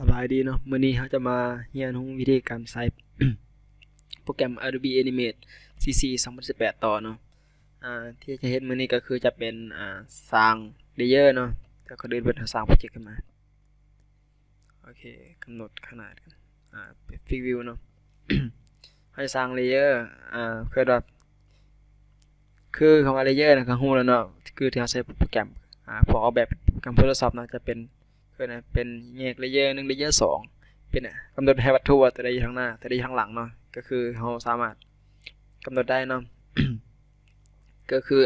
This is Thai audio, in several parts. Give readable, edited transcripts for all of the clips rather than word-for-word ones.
สบายดีเนาะมื้อนี้เราจะมาเรียนรู้วิธีการใช้ โปรแกรม Adobe Animate CC 2018ต่อเนาะที่จะเฮ็ดมื้อนี้ก็คือจะเป็นสร้างเลเยอร์เนาะแต่ก่อนอื่นเพิ่นสร้างโปรเจกต์ขึ้นมาโอเคกำหนดขนาดกันเป็น Free View เนาะ เราจะสร้างเลเยอร์เพื่อแบบคือคำว่าเลเยอร์นะก็ฮู้แล้วเนาะคือที่เราใช้โปรแกรมพวกออกแบบโปรแกรม Photoshop เนาะจะเป็นคือนะเป็นแยกเลเยอร์1เลเยอร์2เป็นกำหนดให้วัตถุว่าตัวใดอยู่ข้างหน้าตัวใดอยู่ข้างหลังเนาะก็คือเราสามารถกำหนดได้เนาะ ก็คือ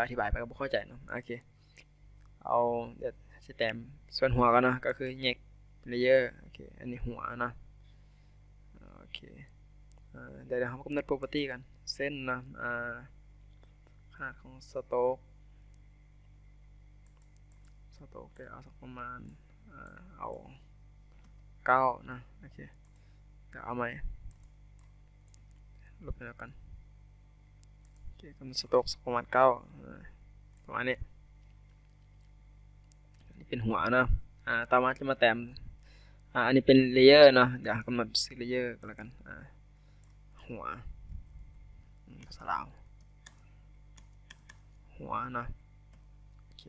อธิบายไปก็บ่เข้าใจเนาะโอเคเอาเดี๋ยวสิแต้มส่วนหัวก่อนเนาะก็คือแยกเลเยอร์โอเคอันนี้หัวเนาะโอเคเดี๋ยวเรากำหนด property กันเส้นเนาะขนาดของสโต๊กเดี๋ยวเอาสักประมาณเอา9นะโอเคเดี๋ยวเอาใหม่ลบไปแล้วกันโอเคกำหนดสโต๊กสักประมาณ9ประมาณนี้นี่เป็นหัวเนาะต่อมาจะมาแต้มอันนี้เป็นเลเยอร์เนาะเดี๋ยวกำหนดสีเลเยอร์ก็แล้วกันหัวภาษาลาวหัวเนาะโอเค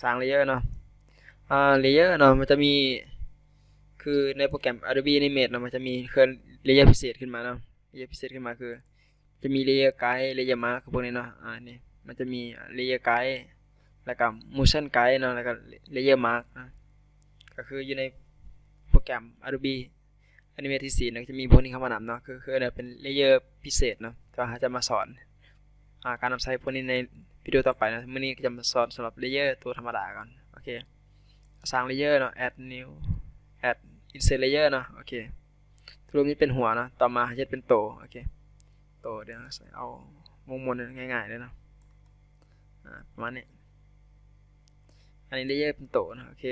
สร้างเลเยอร์เนาะเลเยอร์เนาะมันจะมีคือในโปรแกรม Adobe Animate เนาะมันจะมีคือเลเยอร์พิเศษขึ้นมาเนาะเลเยอร์พิเศษขึ้นมาคือจะมีเลเยอร์ไกด์เลเยอร์มาร์คพวกนี้เนาะนี่มันจะมีเลเยอร์ไกด์แล้วก็ motion guide เนาะแล้วก็เลเยอร์มาร์คนะก็คืออยู่ในโปรแกรม Adobe Animate ที่4เนาะจะมีพวกนี้เข้ามานำเนาะคือเนี่ยเป็นเลเยอร์พิเศษเนาะที่ว่าจะมาสอนการนำใช้พวกนี้ในวิดีโอต่อไปนะมื้อนี้ก็จะมาสอนสำหรับเลเยอร์ตัวธรรมดาก่อนโอเคสร้างเลเยอร์เนาะ add new add insert layer เนาะโอเครูปนี้เป็นหัวเนาะต่อมาเฮ็ดเป็นโตโอเคโตเดี๋ยวเอามนๆง่ายๆเลยเนาะประมาณนี้อันนี้เลเยอร์เป็นโตนะโอเค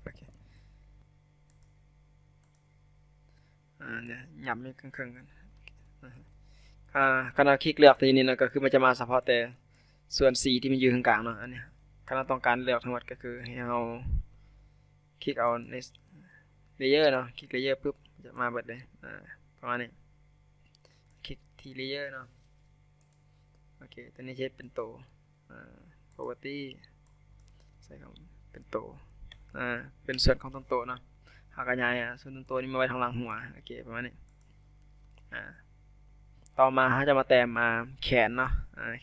โอเคเนี่ยย้ำให้ครึ่งๆกันการคลิกเลือกตัวนี้นะก็คือมันจะมาเฉพาะแต่ส่วนสีที่มันอยู่ข้างกลางเนาะอันนี้ถ้าเราต้องการเลือกทั้งหมดก็คือให้เราคลิกเอาในเลเยอร์เนาะคลิกเลเยอร์ปุ๊บจะมาเบิดเลยประมาณนี้คลิกที่เลเยอร์เนาะโอเคตัวนี้ใช้เป็นโตproperty ใส่คำเป็นโตเป็นส่วนของต้นโตเนาะหากระยายส่วนต้นโตนี้มาไว้ทางหลังหัวโอเคประมาณนี้ต่อมาเราจะมาแต้มแขนเนาะ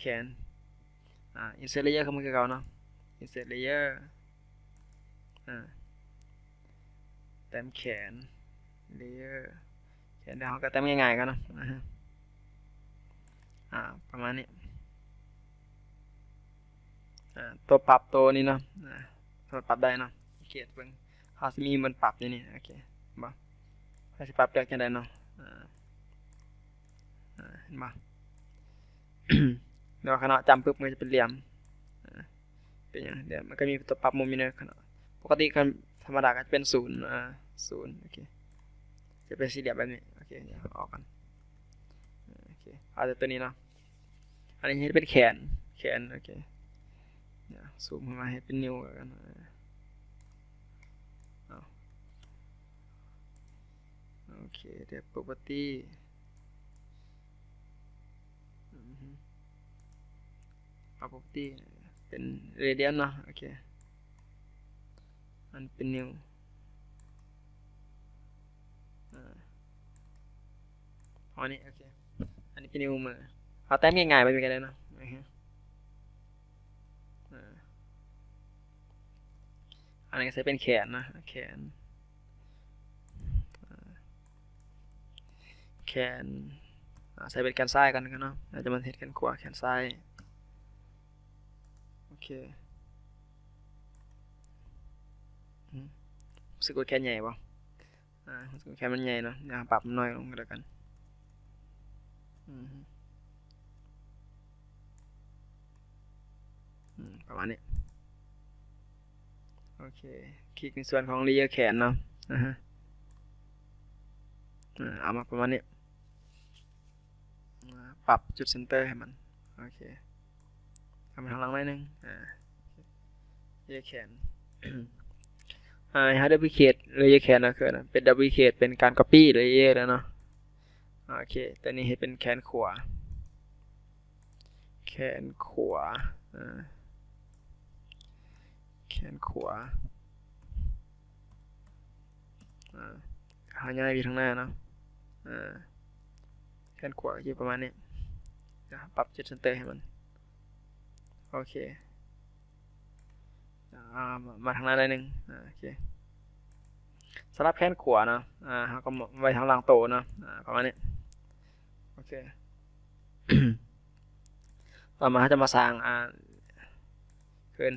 แขนinsert layer คือมันคือเก่าเนาะ insert layer แต้มแขน layer แขนเดี๋ยวเราก็แต้มง่ายๆกันเนาะประมาณนี้ตัวปรับตัวนี้เนาะปรับได้เนาะเขียนเบิ่งเขาสิมีมันปรับอยู่นี่โอเคบ่เขาสิปรับได้จังได๋เนาะเห็นบ่ เดี๋ยวขณะจำปุ๊บมันจะเป็นเหลี่ยมเป็นอย่างเดี๋ยวมันก็มีตัวปรับมุมอยู่ในขณะปกติกันธรรมดาก็จะเป็น00โอเคจะเป็นสี่เหลี่ยมแบบนี้โอเคเดี๋ยวออกกันโอเคเอาแต่ตัวนี้เนาะอันนี้ให้เป็นแขนโอเคเดี๋ยวซูมขึ้นมาให้เป็นนิ้วกันโอเคเดี๋ยว property เอา property เป็น radian เนาะโอเคอันเป็นนิ้วอันนี้โอเคอันนี้เป็นนิ้วมือเอาแต้มง่ายๆไปเป็นกันเลยเนาะอันนี้ก็ใช้เป็นแขนนะแขนใช้เป็นแขนซ้ายกันเนาะเราจะมาเฮ็ดแขนขวาแขนซ้ายโอเครู้สึกว่าแขนใหญ่ป่ะรู้สึกว่าแขนมันใหญ่เนาะเดี๋ยวปรับมันน้อยลงก็แล้วกันประมาณนี้โอเคคลิกในส่วนของเลเยอร์แขนเนาะเอามาประมาณนี้ปรับจุดเซนเตอร์ให้มันโอเคทำไปทางหลังหน่อยนึงโอเค layer can ให้ duplicate layer can นะคือนะเป็น duplicate เป็นการ copy layer แล้วเนาะโอเคตัวนี้ให้เป็นแขนขวาแขนขวาแขนขวาหาง่ายอยู่ทางหน้าเนาะแขนขวาอยู่ประมาณนี้ปรับจุดเซนเตอร์ให้มันโอเคมาทางหน้าได้หนึ่งโอเคสำหรับแขนขวาเนาะเราก็ไว้ทางหลังโตเนาะประมาณนี้โอเค ต่อมาจะมาสร้าง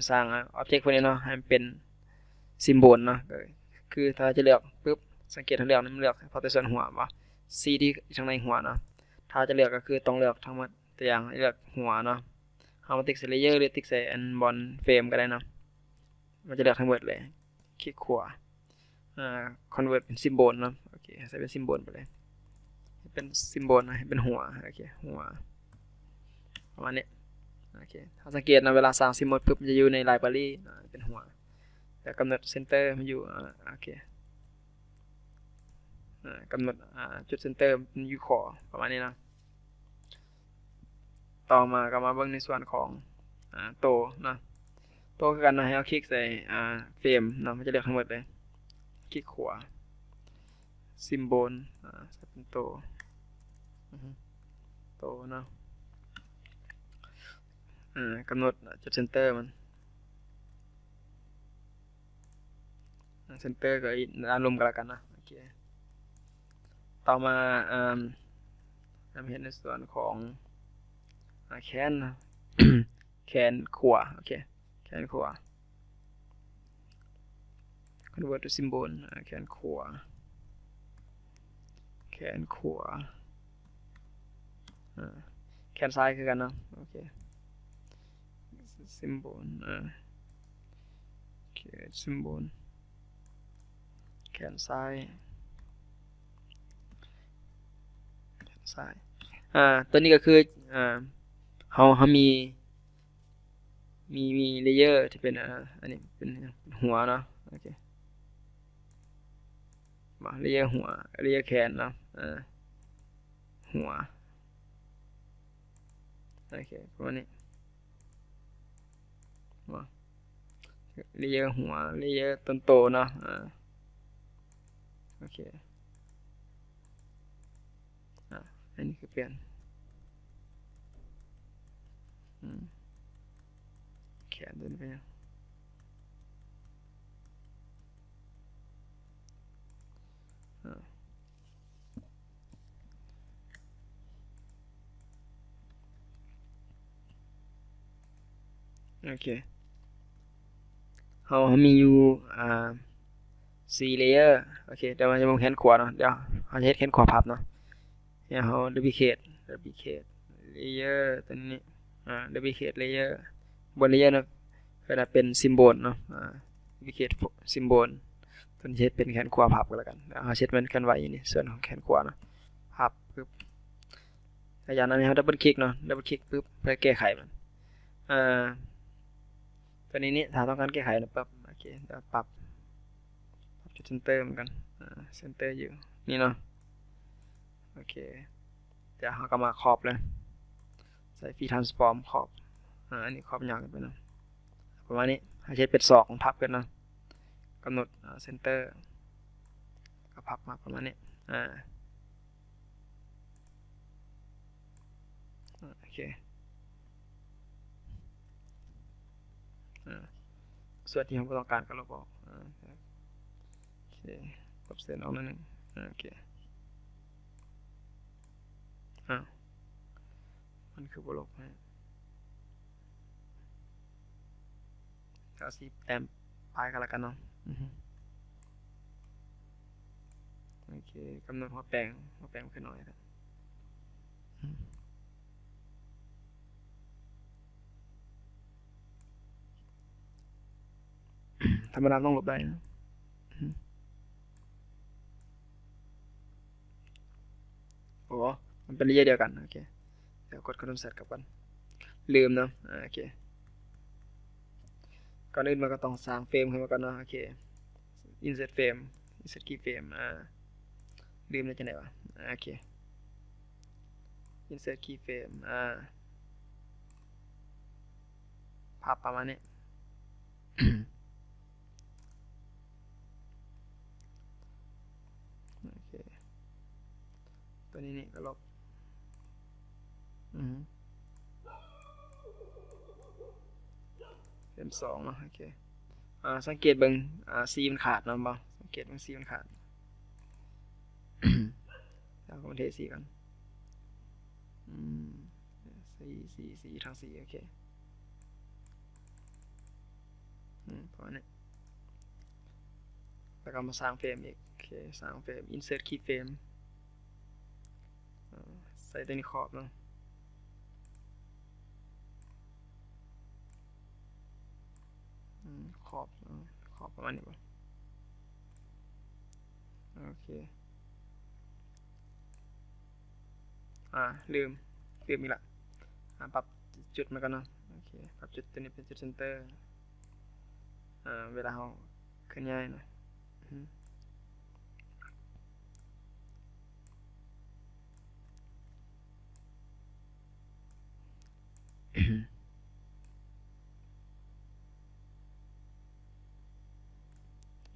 สร้างอ็อบเจกต์พวกนี้เนาะให้มันเป็นซิมโบลเนาะคือถ้าจะเลือกปุ๊บสังเกตทางเลือกนี่มันเลือกพอแต่ส่วนหัวว่า C ที่ทางในหัวเนาะถ้าจะเลือกก็คือต้องเลือกทั้งหมดตัวอย่างเลือกหัวเนาะเอามาติ๊กใส่เลเยอร์หรือติ๊กใส่อันบอลเฟรมก็ได้เนาะมันจะเลือกทั้งหมดเลยคลิกขวาconvert เป็นซิมโบลเนาะโอเคใส่เป็นซิมโบลไปเลยเป็นซิมโบลนะให้เป็นหัวโอเคหัวประมาณนี้โอเคถ้าสังเกตนะเวลาสร้างซิมโบลปุ๊บมันจะอยู่ในไลบรารีเป็นหัวแต่กำหนดเซนเตอร์มันอยู่โอเคกำหนดจุดเซนเตอร์มันอยู่ขอประมาณนี้นะต่อมาก็มาเบิ่งในส่วนของโตนะโตคือกันนะให้เอาคลิกใส่เฟรมนะมันจะเลือกทั้งหมดเลยคลิกขวาซิมโบลใส่เป็นโตเนาะกำหนดจุดเซนเตอร์มันเซนเตอร์กับด้านลมกันแล้วกันนะโอเคต่อมาเห็นในส่วนของแขนนะ แขนขวาโอเคแขนขวา convert to symbol แขนขวาแขนขวาแขนซ้ายคือกันเนาะโอเค symbol โอเค symbol แขนซ้ายตัวนี้ก็คือเขามีเลเยอร์ที่เป็นอันนี้เป็นหัวเนาะโอเคมาเลเยอร์หัวเลเยอร์แขนเนาะหัวโอเคประมาณนี้เลเยอร์หัวเลเยอร์ต้นโตเนาะโอเคอันนี้คือเปลี่ยนแขนเดินไปโอเคเขามีอยู่4 layer โอเคเดี๋ยวมันจะมองแขนขวาเนาะเดี๋ยวเขาจะเฮ็ดแขนขวาพับเนาะเดี๋ยวเขา duplicate layer ตัวนี้duplicate layer บน layer เนาะก็จะเป็นซิมโบลเนาะduplicate ซิมโบลตัวนี้เฮ็ดเป็นแขนขวาพับก็แล้วกันเดี๋ยวเขาเฮ็ดมันกันไว้นี่ส่วนของแขนขวาเนาะพับปึ๊บอย่างนั้นเขาดับเบิลคลิกเนาะดับเบิลคลิกปึ๊บเพื่อแก้ไขมันตัวนี้นี่ถ้าต้องการแก้ไขนะปั๊บโอเคเดี๋ยวปรับจุดเซนเตอร์เหมือนกันเซนเตอร์อยู่นี่เนาะโอเคเดี๋ยวเราก็มาขอบเลยใส่ฟรีทรานส์ฟอร์มขอบอันนี้ขอบยาวกันไปเนาะประมาณนี้ให้เช็ดเป็น2พับกันเนาะกำหนดเซนเตอร์ก็พับมาประมาณนี้โอเคส่วนที่เราต้องการก็ลบออกโอเคลบเส้นออกนิดนึงโอเคมันคือบลบเอาสีแต้มปลายกันแล้วกันเนาะโอเคกำหนดหัวแปลงขึ้นหน่อยครับธรรมดาต้องลบได้นะโอ้มันเป็นเลเยอร์เดียวกันโอเคเดี๋ยวกด Ctrl Z กลับกันลืมเนาะโอเค ก่อนอื่นมันก็ต้องสร้างเฟรมขึ้นมาก่อนเนาะโอเค insert frame insert keyframe ลืมได้จังได๋วะโอเค insert keyframe ภาพประมาณนี้ โอเคตัวนี้นี่ก็ลบเฟรม2เนาะโอเคสังเกตเบิ่งสีมันขาดเนาะบ่สังเกตเบิ่งสีมันขาด แล้วก็มาเทสีกันสีทั้งสีโอเคประมาณนี้แล้วก็มาสร้างเฟรมอีกโอเคสร้างเฟรม insert keyframe ใส่ตัวนี้ขอบเนาะขอบประมาณนี้ป่ะโอเคลืมอีกละปรับจุดมากันเนาะโอเคปรับจุดตัวนี้เป็นจุดเซนเตอร์เวลาเราเคลื่อนย้ายเนาะ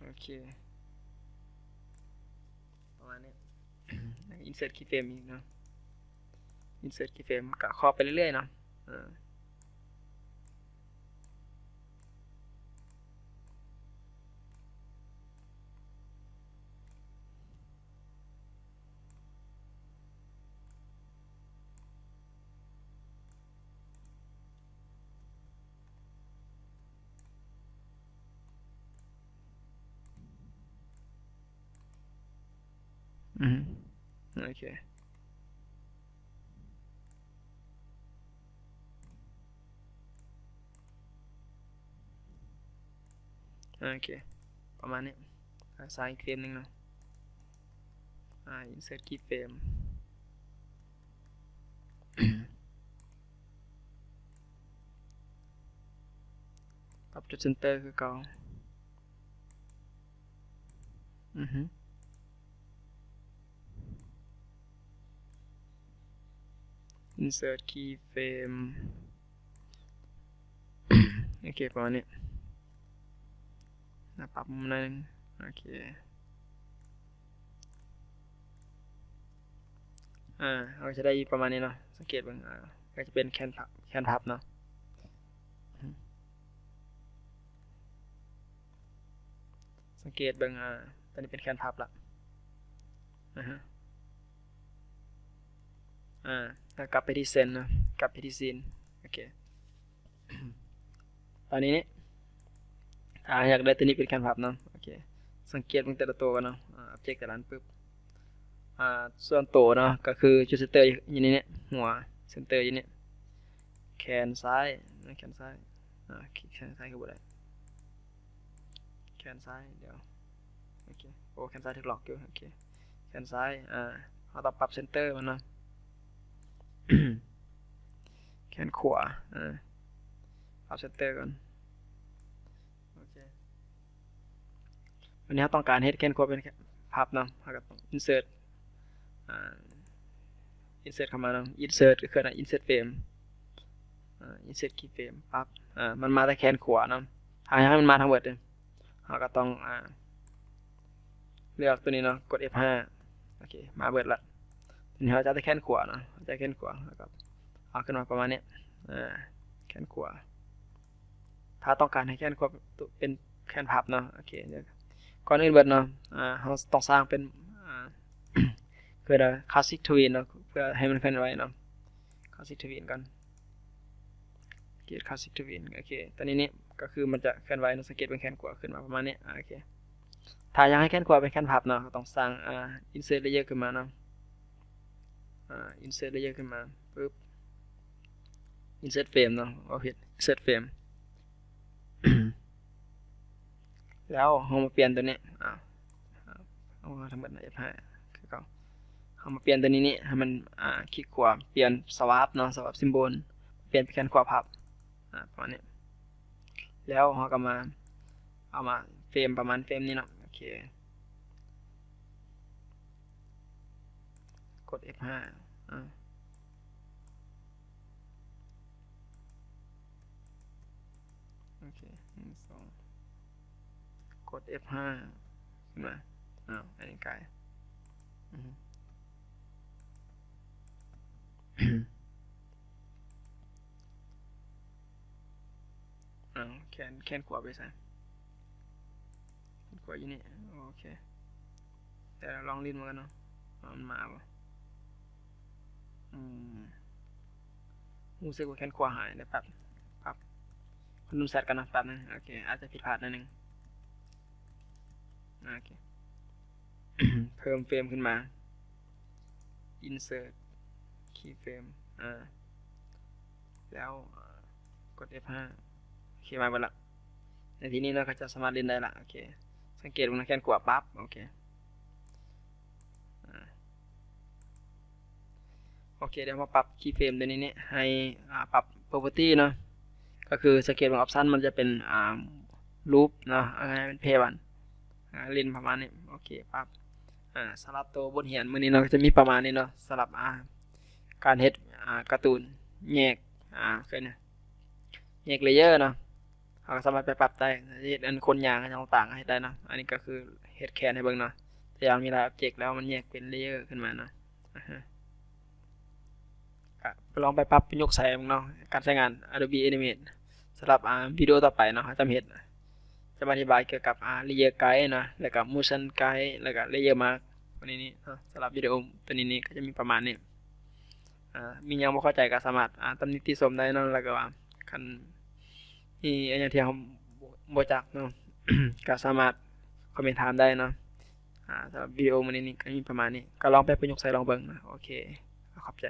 โอเคประมาณนี้ insert keyframe อีกเนาะ insert keyframe กะครอบไปเรื่อยๆเนาะโอเคประมาณนี้สร้างอีกเฟรมนึงเนาะinsert keyframe ปรับจุดเซนเตอร์คือเก่าinsert keyframe โอเคประมาณนี้ปรับมุมหน่อยนึงโอเคเราจะได้ประมาณนี้เนาะสังเกตเบิ่งก็จะเป็นแคนพับเนาะสังเกตเบิ่งตอนนี้เป็นแคนพับละแล้วกลับไปที่เซนนะกลับไปที่ซีนโอเคตอนนี้นี่อยากได้ตัวนี้เป็นแคนพับเนาะโอเคสังเกตมันแต่ละตัวกันเนาะobject แต่ละอันปึ๊บส่วนตัวเนาะก็คือจุดเซนเตอร์อยู่ในนี้หัวเซนเตอร์อยู่นี่แคนซ้ายแคนซ้ายคลิกแคนซ้ายก็บ่ได้แคนซ้ายเดี๋ยวโอเคโอ้แคนซ้ายถูกล็อกอยู่โอเคแคนซ้ายเราต้องปรับเซนเตอร์มันเนาะ แขนขวาเอาเซนเตอร์ก่อนโอเควันนี้เราต้องการเฮ็ดแขนขวาเป็นพับเนาะเราก็ต้อง insert เข้ามาเนาะ insert ก็คือinsert frame insert keyframe ปั๊บมันมาแต่แขนขวาเนาะให้มันมาทั้งหมดเลยเราก็ต้องเลือกตัวนี้เนาะกด F5 โอเคมาเบิดละทีนี้เราจะได้แขนขวาเนาะจะแขนขวาแล้วก็เอาขึ้นมาประมาณนี้แขนขวาถ้าต้องการให้แขนขวาเป็นแขนพับเนาะโอเคเดี๋ยวก่อนอื่นเบิดเนาะเราต้องสร้างเป็นคือclassic twin เนาะเพื่อให้มันเคลื่อนไหวเนาะ classic twin ก่อนเกียร์ classic twin โอเคตอนนี้นี่ก็คือมันจะเคลื่อนไหวเนาะสังเกตเป็นแขนขวาขึ้นมาประมาณนี้โอเคถ้าอยากให้แขนขวาเป็นแขนพับเนาะต้องสร้างinsert layer ขึ้นมาเนาะinsert layer ขึ้นมาปึ๊บ insert frame เนาะเอาผิด insert frame แล้วเรามาเปลี่ยนตัวนี้เอาทั้งหมดใน F5 คือเขาเอามาเปลี่ยนตัวนี้นี่ให้มันคลิกขวาเปลี่ยนสวาปเนาะสวาปซิมโบลเปลี่ยนเป็นแขนขวาพับประมาณนี้ แล้วเราก็มาเอามาเฟรมประมาณเฟรมนี้เนาะโอเคกด F5 โอเค1 2กด F5 ขึ้นมาอันนี้ไกลแขนขวาไปใส่ขวาอยู่นี่โอเคแต่ลองลิ้นมากันเนาะมันมาป่ะรู้สึกว่าแขนขวาหายได้ปรับคนดูแซดกันนะแป๊บนึงโอเคอาจจะผิดพลาดนิดนึงโอเค เพิ่มเฟรมขึ้นมา insert keyframe แล้วกด F5 โอเคมาหมดละในที่นี้เราก็จะสามารถเล่นได้ละโอเคสังเกตว่าแค่นขวาปั๊บโอเคเดี๋ยวมาปรับ keyframe ตัวนี้เนี่ยให้ปรับ property เนาะก็คือสังเกตว่า option มันจะเป็นloop เนาะเป็น play วันเล่นประมาณนี้โอเคปั๊บสำหรับตัวบทเรียนมื้อนี้เราก็จะมีประมาณนี้เนาะสำหรับการเฮ็ดการ์ตูนแยกคือเนี่ยแยกเลเยอร์เนาะเราก็สามารถไปปรับได้เฮ็ดอันคนอย่างต่างๆให้ได้เนาะอันนี้ก็คือเฮ็ดแคนให้เบิ่งเนาะแต่ยังมีหลาย object แล้วมันแยกเป็นเลเยอร์ขึ้นมาเนาะลองไปปรับประยุกต์ใส่เบิ่งเนาะการใช้งาน Adobe Animate สำหรับวิดีโอต่อไปเนาะจะเฮ็ดจะมาอธิบายเกี่ยวกับlayer guide นะแล้วก็ motion guide แล้วก็ layer mark ตัวนี้สำหรับวิดีโอตัวนี้ก็จะมีประมาณนี้มียังบ่เข้าใจก็สามารถตำหนิติชมได้เนาะแล้วก็ว่าคันมีอันอย่างที่เราบ่จักเนาะ ก็สามารถคอมเมนต์ถามได้เนาะสำหรับวิดีโอมื้อนี้ก็มีประมาณนี้ก็ลองไปประยุกต์ใส่ลองเบิ่งนะโอเคขอบใจ